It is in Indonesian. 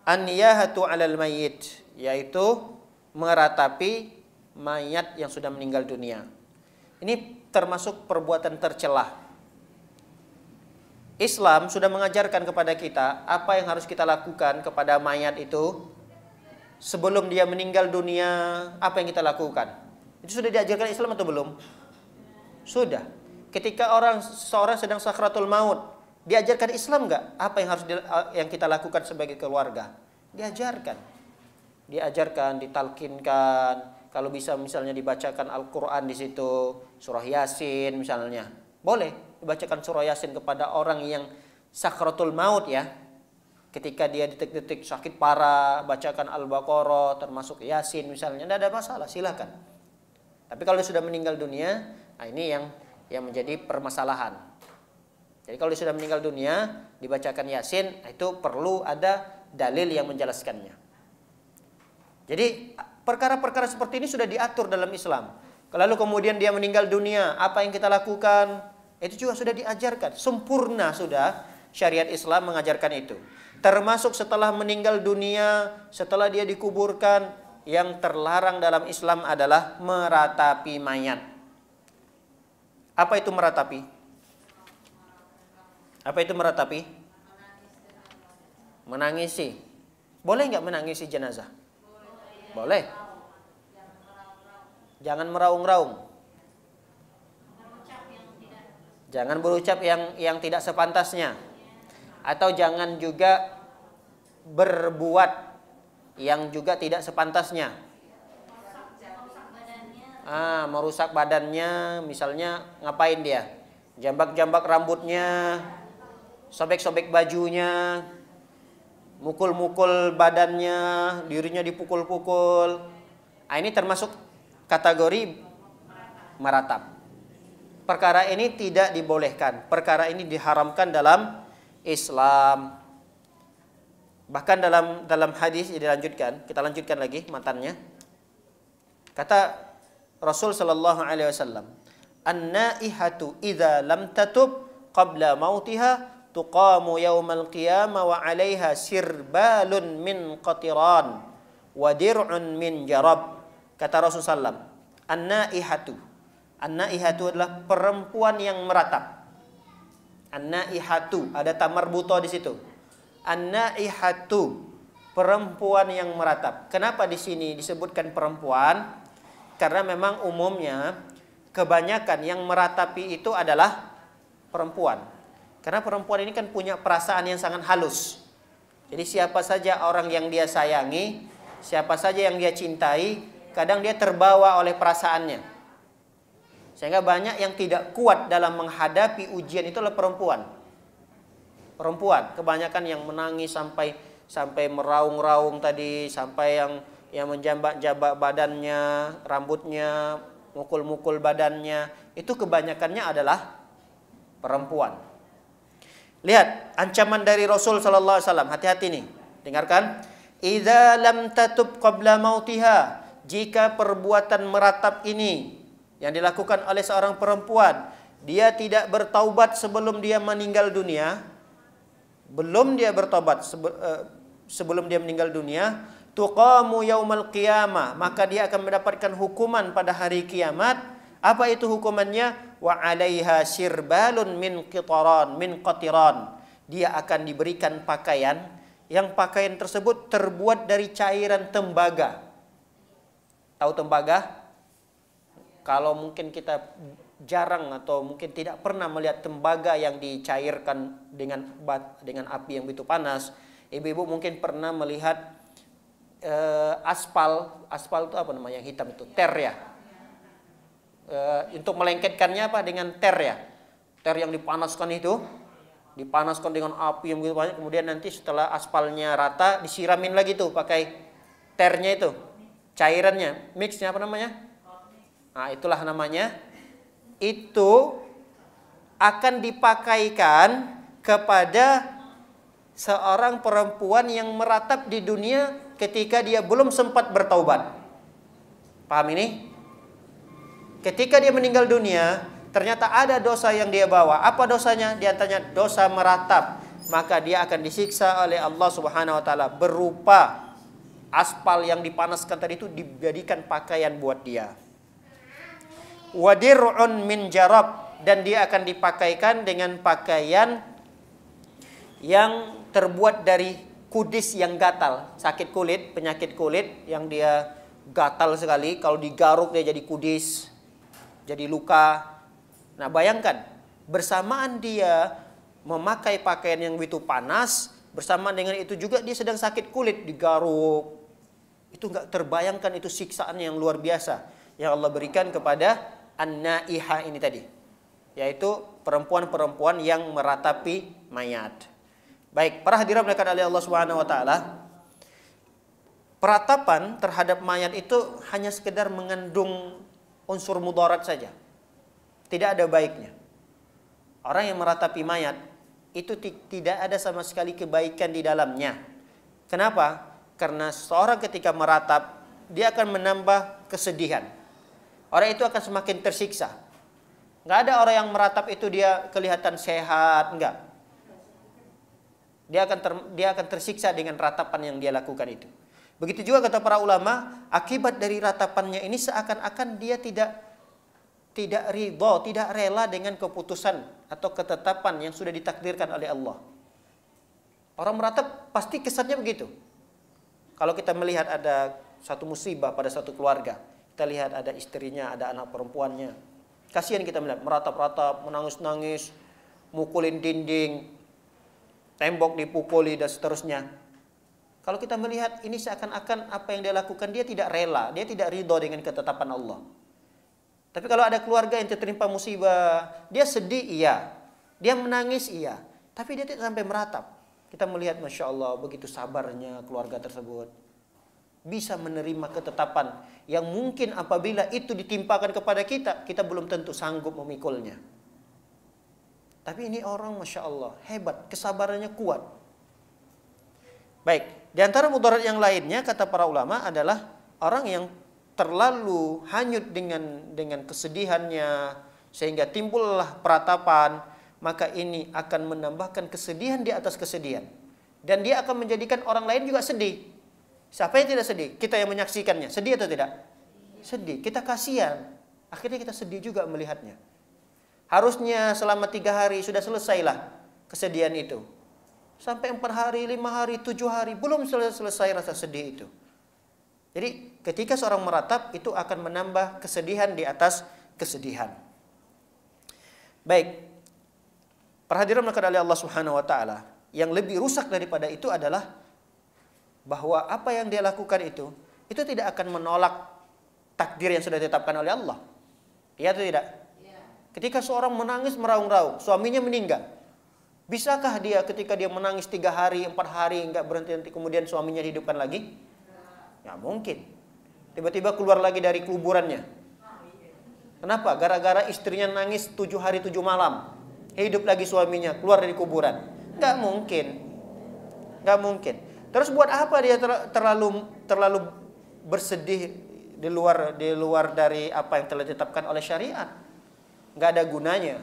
an-niyahatu 'alal mayyit, yaitu meratapi mayat yang sudah meninggal dunia. Ini termasuk perbuatan tercela. Islam sudah mengajarkan kepada kita apa yang harus kita lakukan kepada mayat itu sebelum dia meninggal dunia. Apa yang kita lakukan? Itu sudah diajarkan Islam atau belum? Sudah. Ketika seorang sedang sakratul maut, diajarkan Islam nggak apa yang kita lakukan sebagai keluarga? Diajarkan, ditalkinkan. Kalau bisa misalnya dibacakan Al-Quran di situ, surah Yasin misalnya, boleh dibacakan surah Yasin kepada orang yang sakratul maut ya. Ketika dia detik-detik sakit parah, bacakan Al-Baqarah termasuk Yasin misalnya, tidak ada masalah, silakan. Tapi kalau dia sudah meninggal dunia, nah ini yang menjadi permasalahan. Jadi kalau dia sudah meninggal dunia, dibacakan Yasin, itu perlu ada dalil yang menjelaskannya. Jadi perkara-perkara seperti ini sudah diatur dalam Islam. Lalu kemudian dia meninggal dunia, apa yang kita lakukan? Itu juga sudah diajarkan. Sempurna sudah syariat Islam mengajarkan itu. Termasuk setelah meninggal dunia, setelah dia dikuburkan, yang terlarang dalam Islam adalah meratapi mayat. Apa itu meratapi? Apa itu meratapi? Menangisi. Boleh nggak menangisi jenazah? Boleh. Jangan meraung-raung. Jangan berucap yang tidak sepantasnya. Atau jangan juga berbuat yang juga tidak sepantasnya. Merusak badannya, misalnya ngapain dia? Jambak-jambak rambutnya, sobek-sobek bajunya, mukul-mukul badannya, dirinya dipukul-pukul. Ini termasuk kategori meratap. Perkara ini tidak dibolehkan. Perkara ini diharamkan dalam Islam. Bahkan dalam hadis dilanjutkan, kita lanjutkan lagi matannya. Kata Rasul sallallahu alaihi wasallam, "An-naihatu idza lam tatub qabla mautiha tuqamu yaumal qiyamah wa 'alaiha sirbalun min qatiran wa dir'un min jarab." Kata Rasul sallam, "An-naihatu." An-naihatu adalah perempuan yang meratap. An-naihatu, ada tamar buto di situ. An-naihatu, perempuan yang meratap. Kenapa di sini disebutkan perempuan? Karena memang umumnya kebanyakan yang meratapi itu adalah perempuan. Karena perempuan ini kan punya perasaan yang sangat halus. Jadi siapa saja orang yang dia sayangi, siapa saja yang dia cintai, kadang dia terbawa oleh perasaannya. Sehingga banyak yang tidak kuat dalam menghadapi ujian itu adalah perempuan. Perempuan, kebanyakan yang menangis sampai meraung-raung tadi, sampai yang menjambak-jambak badannya, rambutnya, mukul-mukul badannya, itu kebanyakannya adalah perempuan. Lihat ancaman dari Rasul sallallahu alaihi wasallam, hati-hati nih. Dengarkan. Idza lam tatub qabla mautiha, jika perbuatan meratap ini yang dilakukan oleh seorang perempuan, dia tidak bertaubat sebelum dia meninggal dunia, belum dia bertobat sebelum dia meninggal dunia, tuqamu yaumal qiyamah, maka dia akan mendapatkan hukuman pada hari kiamat. Apa itu hukumannya? Wa 'alaiha sirbalun min qatiran. Dia akan diberikan pakaian, yang pakaian tersebut terbuat dari cairan tembaga. Tahu tembaga? Kalau mungkin kita jarang atau mungkin tidak pernah melihat tembaga yang dicairkan dengan api yang begitu panas, ibu-ibu mungkin pernah melihat aspal itu apa namanya yang hitam itu, ter ya. Untuk melengketkannya apa? Dengan ter ya. Ter yang dipanaskan itu, dipanaskan dengan api yang begitu banyak, kemudian nanti setelah aspalnya rata disiramin lagi tuh pakai ternya itu, cairannya, mixnya apa namanya? Nah, itulah namanya. Itu akan dipakaikan kepada seorang perempuan yang meratap di dunia ketika dia belum sempat bertaubat. Paham ini? Ketika dia meninggal dunia, ternyata ada dosa yang dia bawa. Apa dosanya? Di antaranya dosa meratap. maka dia akan disiksa oleh Allah Subhanahu wa taala berupa aspal yang dipanaskan tadi itu dijadikan pakaian buat dia. Wadir'un min jarab, dan dia akan dipakaikan dengan pakaian yang terbuat dari kudis yang gatal, sakit kulit, penyakit kulit yang dia gatal sekali, kalau digaruk dia jadi kudis, jadi luka. Nah, bayangkan bersamaan dia memakai pakaian yang begitu panas, bersamaan dengan itu juga dia sedang sakit kulit, digaruk. Itu enggak terbayangkan, itu siksaan yang luar biasa yang Allah berikan kepada an-naihah ini tadi, yaitu perempuan-perempuan yang meratapi mayat. Baik, para hadirin melakukan oleh Allah Subhanahu wa taala, peratapan terhadap mayat itu hanya sekedar mengandung unsur mudarat saja. Tidak ada baiknya. Orang yang meratapi mayat itu tidak ada sama sekali kebaikan di dalamnya. Kenapa? Karena seorang ketika meratap, dia akan menambah kesedihan. Orang itu akan semakin tersiksa. Nggak ada orang yang meratap itu dia kelihatan sehat, enggak. Dia akan tersiksa dengan ratapan yang dia lakukan itu. Begitu juga kata para ulama, akibat dari ratapannya ini seakan-akan dia tidak ridho, tidak rela dengan keputusan atau ketetapan yang sudah ditakdirkan oleh Allah. Orang meratap pasti kesannya begitu. Kalau kita melihat ada satu musibah pada satu keluarga, kita lihat ada istrinya, ada anak perempuannya, kasihan kita melihat meratap-ratap, menangis-nangis, mukulin dinding, tembok dipukuli dan seterusnya. Kalau kita melihat ini seakan-akan apa yang dia lakukan, dia tidak rela, dia tidak ridho dengan ketetapan Allah. Tapi kalau ada keluarga yang tertimpa musibah, dia sedih iya, dia menangis iya, tapi dia tidak sampai meratap. Kita melihat Masya Allah begitu sabarnya keluarga tersebut, bisa menerima ketetapan yang mungkin apabila itu ditimpakan kepada kita, kita belum tentu sanggup memikulnya. Tapi ini orang Masya Allah hebat, kesabarannya kuat. Baik, di antara mudarat yang lainnya kata para ulama adalah orang yang terlalu hanyut dengan kesedihannya sehingga timbullah peratapan, maka ini akan menambahkan kesedihan di atas kesedihan, dan dia akan menjadikan orang lain juga sedih. Siapa yang tidak sedih? Kita yang menyaksikannya sedih atau tidak? Sedih. Kita kasihan, akhirnya kita sedih juga melihatnya. Harusnya selama 3 hari sudah selesailah kesedihan itu. Sampai 4 hari, 5 hari, 7 hari belum selesai rasa sedih itu. Jadi ketika seorang meratap itu akan menambah kesedihan di atas kesedihan. Baik, perhadiran maka oleh Allah Subhanahu wa taala, yang lebih rusak daripada itu adalah bahwa apa yang dia lakukan itu tidak akan menolak takdir yang sudah ditetapkan oleh Allah. Iya atau tidak? Ketika seorang menangis meraung-raung, suaminya meninggal, bisakah dia ketika dia menangis 3 hari, 4 hari enggak berhenti-henti kemudian suaminya dihidupkan lagi? Ya mungkin. Tiba-tiba keluar lagi dari kuburannya. Kenapa? Gara-gara istrinya nangis 7 hari 7 malam. Hidup lagi suaminya, keluar dari kuburan. Enggak mungkin. Enggak mungkin. Terus buat apa dia terlalu bersedih di luar dari apa yang telah ditetapkan oleh syariat? Enggak ada gunanya.